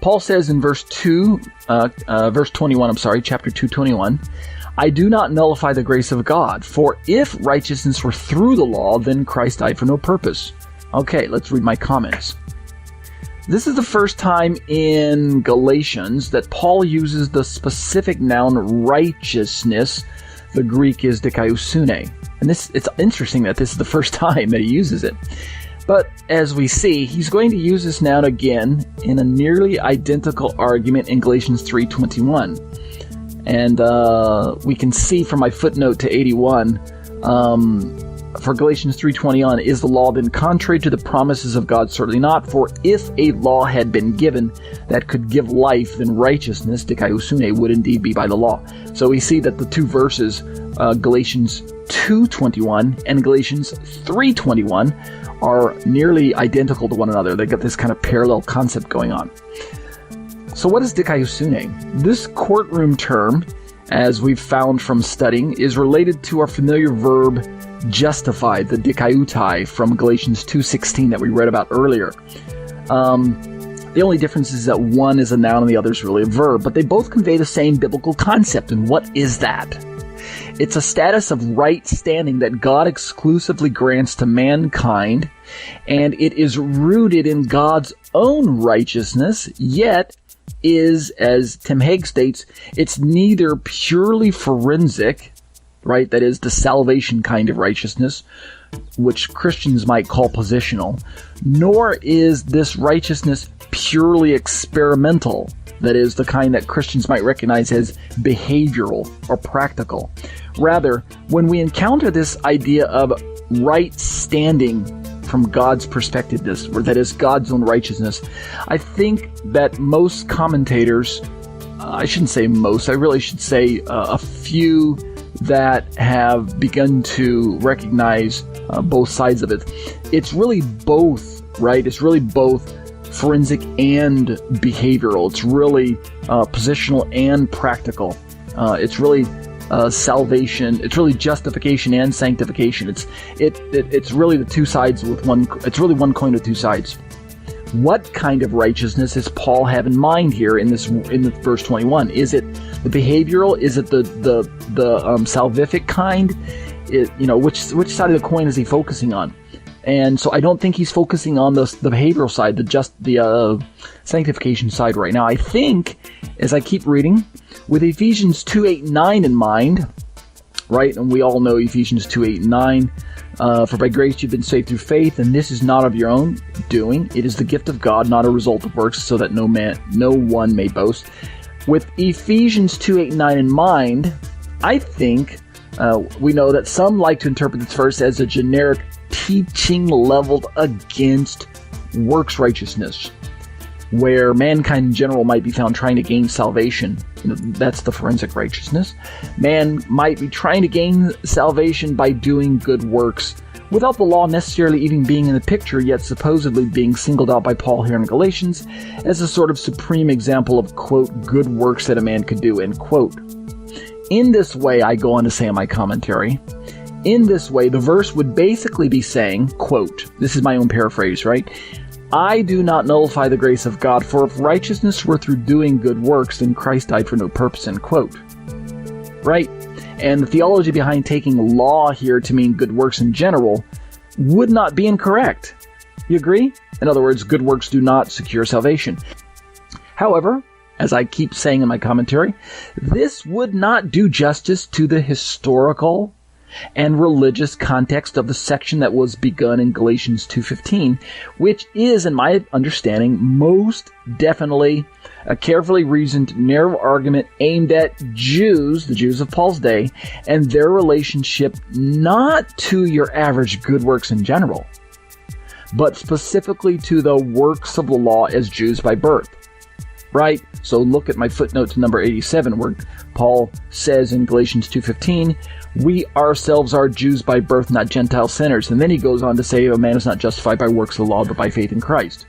Paul says in verse 21, chapter 2:21, I do not nullify the grace of God, for if righteousness were through the law, then Christ died for no purpose. Okay, let's read my comments. This is the first time in Galatians that Paul uses the specific noun righteousness. The Greek is dikaiosune. And it's interesting that this is the first time that he uses it. But as we see, he's going to use this noun again in a nearly identical argument in Galatians 3:21. And we can see from my footnote to 81, for Galatians 3:21, is the law then contrary to the promises of God? Certainly not. For if a law had been given that could give life, then righteousness, dikaiosune, would indeed be by the law. So we see that the two verses, Galatians 2:21 and Galatians 3:21, are nearly identical to one another. They got this kind of parallel concept going on. So what is dikaiosune? This courtroom term, as we've found from studying, is related to our familiar verb justified, the dikaioutai from Galatians 2:16 that we read about earlier. The only difference is that one is a noun and the other is really a verb, but they both convey the same biblical concept. And what is that? It's a status of right standing that God exclusively grants to mankind, and it is rooted in God's own righteousness, yet is, as Tim Hegg states, it's neither purely forensic, right, that is the salvation kind of righteousness, which Christians might call positional, nor is this righteousness purely experimental, that is the kind that Christians might recognize as behavioral or practical. Rather, when we encounter this idea of right standing from God's perspective, that is God's own righteousness, I think that most commentators, I shouldn't say most, I really should say a few that have begun to recognize both sides of it. It's really both, right? It's really both forensic and behavioral. It's really positional and practical. It's really salvation. It's really justification and sanctification. It's really the two sides with one. It's really one coin with two sides. What kind of righteousness does Paul have in mind here in the verse 21? Is it the behavioral? Is it the salvific kind? Which side of the coin is he focusing on? And so I don't think he's focusing on the behavioral side, the sanctification side right now. I think, as I keep reading, with Ephesians 2:8-9 in mind, right? And we all know Ephesians 2:8-9. For by grace you've been saved through faith, and this is not of your own doing. It is the gift of God, not a result of works, so that no one may boast. With Ephesians 2:8-9 in mind, I think we know that some like to interpret this verse as a generic teaching leveled against works righteousness, where mankind in general might be found trying to gain salvation. That's the forensic righteousness. Man might be trying to gain salvation by doing good works, without the law necessarily even being in the picture, yet supposedly being singled out by Paul here in Galatians as a sort of supreme example of, quote, good works that a man could do, end quote. In this way, I go on to say in my commentary, in this way, the verse would basically be saying, quote, this is my own paraphrase, right? I do not nullify the grace of God, for if righteousness were through doing good works, then Christ died for no purpose, end quote. Right? And the theology behind taking law here to mean good works in general would not be incorrect. You agree? In other words, good works do not secure salvation. However, as I keep saying in my commentary, this would not do justice to the historical and religious context of the section that was begun in Galatians 2:15, which is, in my understanding, most definitely a carefully reasoned, narrow argument aimed at Jews, the Jews of Paul's day, and their relationship not to your average good works in general, but specifically to the works of the law as Jews by birth. Right? So look at my footnote to number 87, where Paul says in Galatians 2:15, we ourselves are Jews by birth, not Gentile sinners. And then he goes on to say, a man is not justified by works of the law, but by faith in Christ.